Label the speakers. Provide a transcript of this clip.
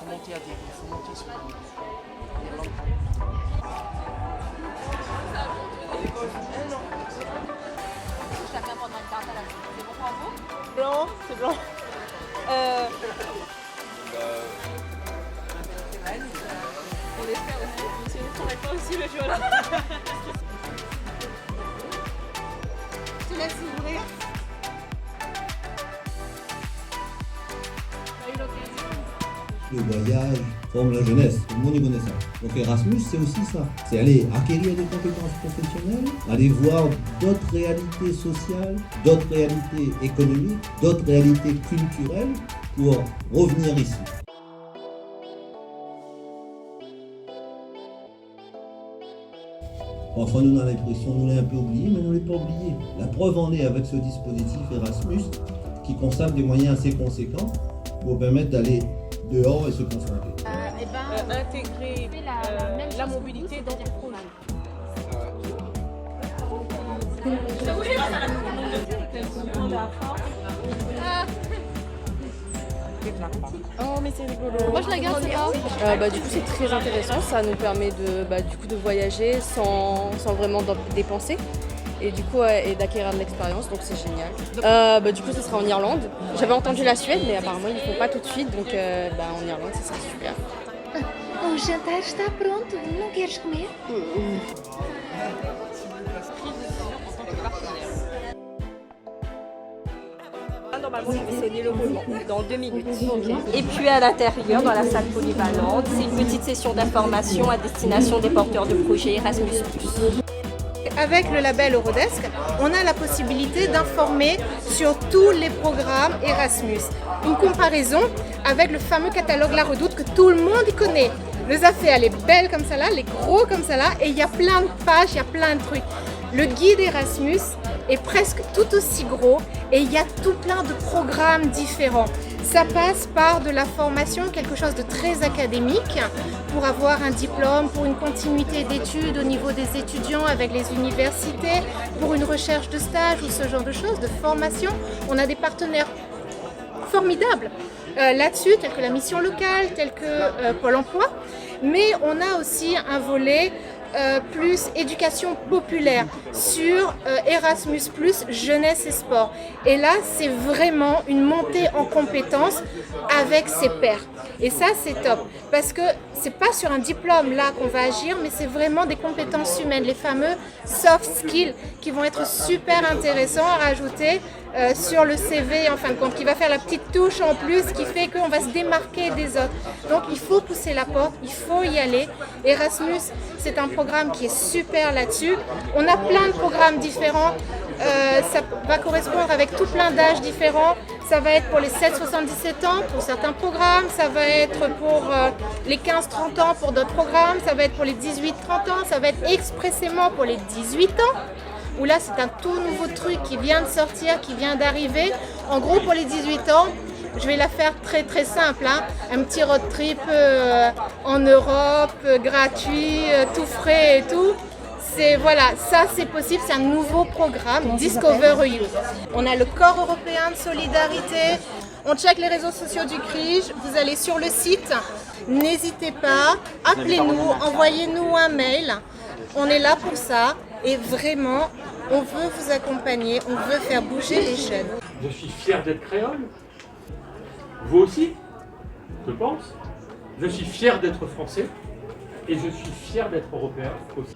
Speaker 1: faut monter à des, il faut monter sur les rampes.
Speaker 2: Chacun prendra une carte à la suite. C'est bon pour vous?
Speaker 3: Blanc, c'est blanc. On espère aussi. Monsieur ne travaille pas aussi le jaune.
Speaker 2: Tu laisses ouvrir.
Speaker 4: Le voyage forme la jeunesse, tout le monde y connaît ça. Donc Erasmus, c'est aussi ça. C'est aller acquérir des compétences professionnelles, aller voir d'autres réalités sociales, d'autres réalités économiques, d'autres réalités culturelles pour revenir ici. Parfois, nous, on a l'impression qu'on l'a un peu oublié, mais on ne l'a pas oublié. La preuve en est avec ce dispositif Erasmus, qui consacre des moyens assez conséquents pour permettre d'aller dehors et se confronter.
Speaker 3: Intégrer la mobilité dans le projet.
Speaker 5: Oh mais c'est rigolo. Moi je la garde celle-là. Du coup c'est très intéressant, ça nous permet de voyager sans vraiment dépenser et du coup et d'acquérir de l'expérience, donc c'est génial. Du coup ce sera en Irlande. J'avais entendu la Suède mais apparemment ils ne font pas tout de suite, donc en Irlande ça sera super.
Speaker 6: O jantar está pronto, não queres comer?
Speaker 3: Normalement, il va sonner le roulement dans 2 minutes. Et puis à l'intérieur, dans la salle polyvalente, c'est une petite session d'information à destination des porteurs de projets Erasmus+.
Speaker 7: Avec le label Eurodesk, on a la possibilité d'informer sur tous les programmes Erasmus. Une comparaison avec le fameux catalogue La Redoute que tout le monde y connaît. Le Zafé, elle est belle comme ça là, elle est gros comme ça là, et il y a plein de pages, il y a plein de trucs. Le guide Erasmus est presque tout aussi gros et il y a tout plein de programmes différents. Ça passe par de la formation, quelque chose de très académique, pour avoir un diplôme, pour une continuité d'études au niveau des étudiants avec les universités, pour une recherche de stage ou ce genre de choses, de formation. On a des partenaires formidables là-dessus, tels que la mission locale, tels que Pôle emploi, mais on a aussi un volet plus éducation populaire sur Erasmus+, jeunesse et sport. Et là, c'est vraiment une montée en compétences avec ses pairs. Et ça, c'est top, parce que c'est pas sur un diplôme là qu'on va agir, mais c'est vraiment des compétences humaines, les fameux soft skills qui vont être super intéressants à rajouter sur le CV, en fin de compte, qui va faire la petite touche en plus qui fait qu'on va se démarquer des autres. Donc il faut pousser la porte, il faut y aller. Erasmus, c'est un programme qui est super là-dessus. On a plein de programmes différents, ça va correspondre avec tout plein d'âges différents. Ça va être pour les 7-77 ans pour certains programmes, ça va être pour les 15-30 ans pour d'autres programmes, ça va être pour les 18-30 ans, ça va être expressément pour les 18 ans. Où là c'est un tout nouveau truc qui vient de sortir, qui vient d'arriver. En gros pour les 18 ans, je vais la faire très très simple, hein. Un petit road trip en Europe, gratuit, tout frais et tout. Voilà, ça c'est possible, c'est un nouveau programme, Discover Youth. On a le corps européen de solidarité, on check les réseaux sociaux du CRIJ, vous allez sur le site, n'hésitez pas, appelez-nous, envoyez-nous un mail, on est là pour ça et vraiment, on veut vous accompagner, on veut faire bouger les jeunes.
Speaker 8: Je suis fier d'être créole, vous aussi, je pense. Je suis fier d'être français et je suis fier d'être européen aussi.